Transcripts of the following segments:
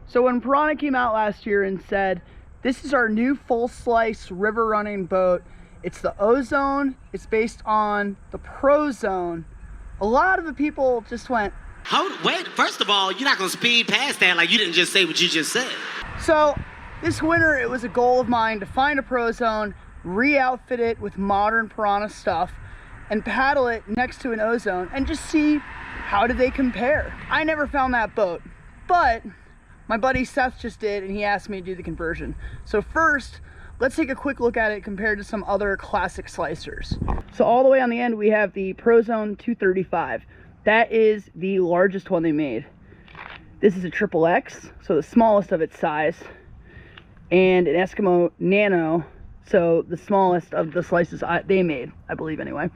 So when Pyranha came out last year and said, this is our new full slice river running boat, it's the Ozone, it's based on the Prozone, a lot of the people just went, wait, first of all, you're not gonna speed past that like you didn't just say what you just said. So this winter, it was a goal of mine to find a Prozone, re-outfit it with modern Pyranha stuff, and paddle it next to an Ozone and just see how do they compare. I never found that boat, but my buddy Seth just did, and he asked me to do the conversion. So first, let's take a quick look at it compared to some other classic slicers. So all the way on the end, we have the Prozone 235. That is the largest one they made. This is a XXX, so the smallest of its size, and an Eskimo Nano, so the smallest of the slices they made, I believe anyway.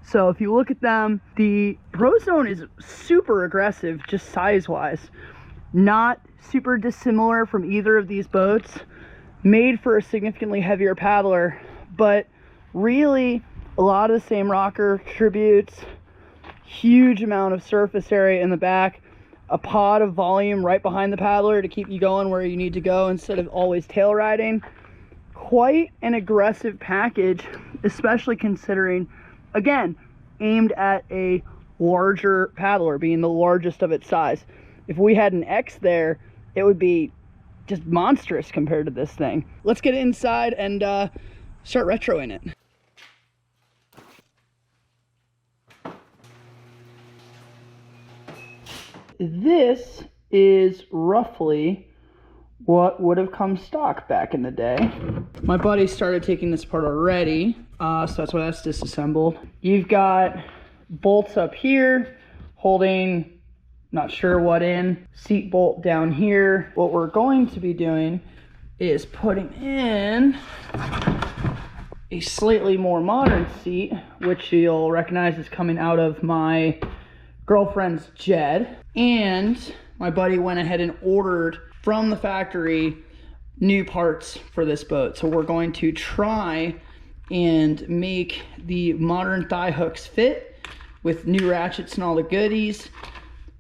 So if you look at them, the Prozone is super aggressive, just size-wise. Not super dissimilar from either of these boats. Made for a significantly heavier paddler, but really a lot of the same rocker attributes. Huge amount of surface area in the back. A pod of volume right behind the paddler to keep you going where you need to go instead of always tail riding. Quite an aggressive package, especially considering, again, aimed at a larger paddler, being the largest of its size. If we had an X there, it would be just monstrous compared to this thing. Let's get inside and start retroing it. This is roughly what would have come stock back in the day. My buddy started taking this apart already, so that's why that's disassembled. You've got bolts up here holding, not sure what in, seat bolt down here. What we're going to be doing is putting in a slightly more modern seat, which you'll recognize is coming out of my girlfriend's Jed. And my buddy went ahead and ordered from the factory new parts for this boat. So we're going to try and make the modern thigh hooks fit with new ratchets and all the goodies,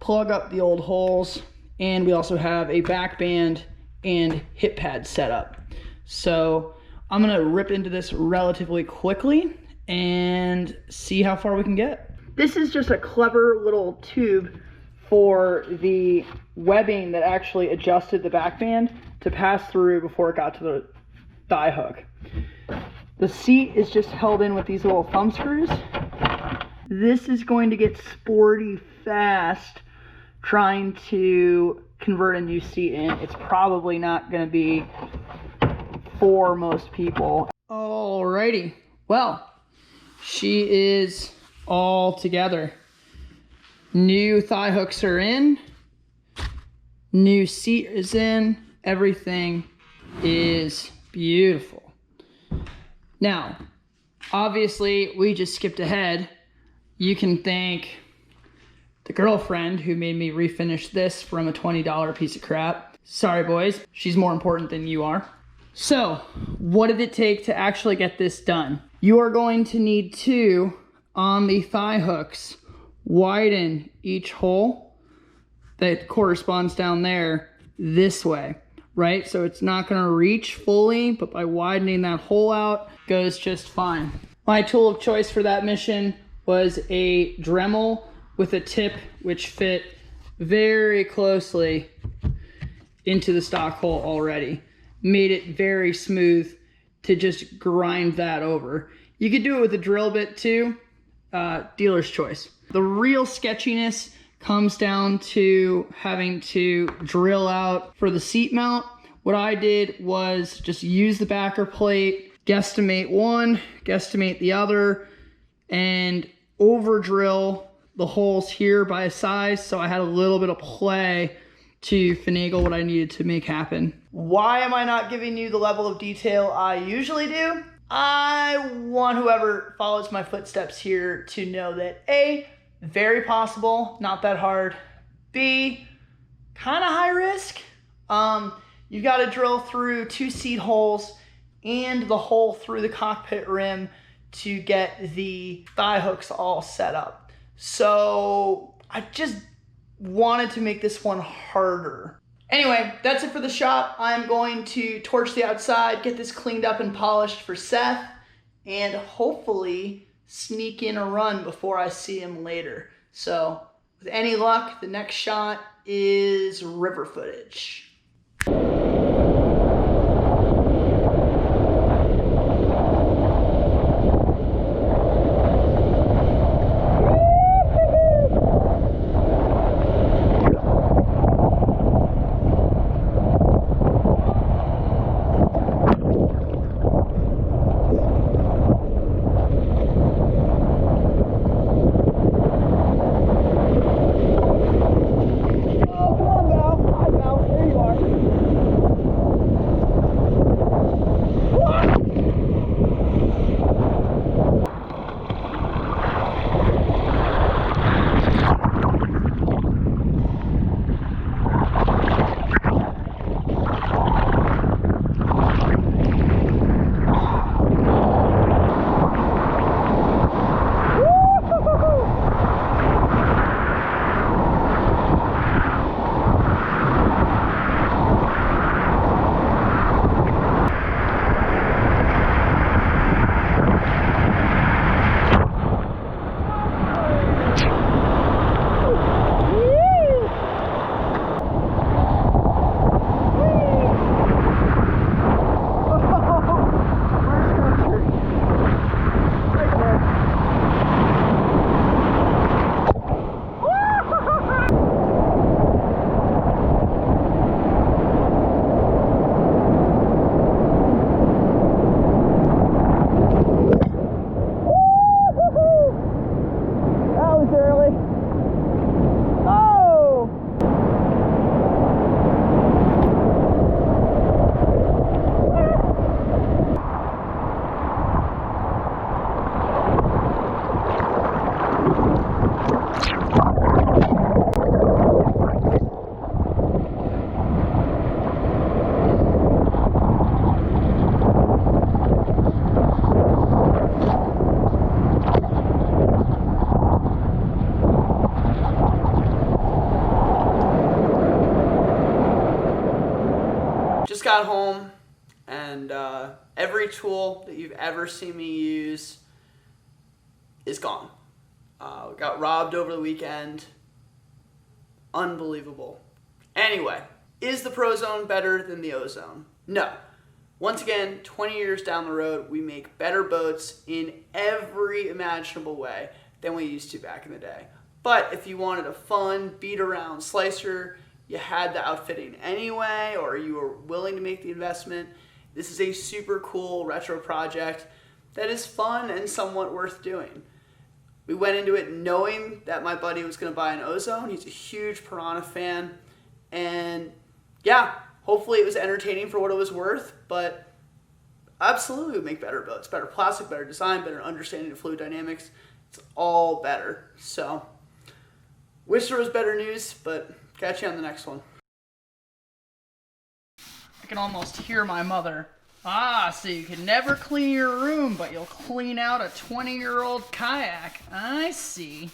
plug up the old holes, and we also have a backband and hip pad set up. So I'm gonna rip into this relatively quickly and see how far we can get. This is just a clever little tube for the webbing that actually adjusted the backband to pass through before it got to the thigh hook. The seat is just held in with these little thumb screws. This is going to get sporty fast trying to convert a new seat in. It's probably not going to be for most people. Alrighty, well, she is all together. New thigh hooks are in, new seat is in, everything is beautiful. Now, obviously we just skipped ahead. You can thank the girlfriend who made me refinish this from a $20 piece of crap. Sorry boys, she's more important than you are. So, what did it take to actually get this done? You are going to need to, on the thigh hooks, widen each hole that corresponds down there this way, right? So it's not gonna reach fully, but by widening that hole out, goes just fine. My tool of choice for that mission was a Dremel with a tip which fit very closely into the stock hole already. Made it very smooth to just grind that over. You could do it with a drill bit too, dealer's choice. The real sketchiness comes down to having to drill out for the seat mount. What I did was just use the backer plate, guesstimate one, guesstimate the other, and over drill the holes here by size, so I had a little bit of play to finagle what I needed to make happen. Why am I not giving you the level of detail I usually do? I want whoever follows my footsteps here to know that A, very possible, not that hard. B, kind of high risk. You've got to drill through 2 seat holes and the hole through the cockpit rim to get the thigh hooks all set up. So I just wanted to make this one harder. Anyway, that's it for the shop. I'm going to torch the outside, get this cleaned up and polished for Seth, and hopefully sneak in a run before I see him later. So with any luck, the next shot is river footage. Just got home, and every tool that you've ever seen me use is gone. We got robbed over the weekend. Unbelievable. Anyway, is the Prozone better than the Ozone? No. Once again, 20 years down the road, we make better boats in every imaginable way than we used to back in the day. But if you wanted a fun, beat-around slicer, you had the outfitting anyway, or you were willing to make the investment, this is a super cool retro project that is fun and somewhat worth doing. We went into it knowing that my buddy was going to buy an Ozone. He's a huge Piranha fan, and yeah, hopefully it was entertaining for what it was worth, but absolutely would make better boats. Better plastic, better design, better understanding of fluid dynamics. It's all better. So, wish there was better news, but catch you on the next one. I can almost hear my mother. So you can never clean your room, but you'll clean out a 20-year-old kayak. I see.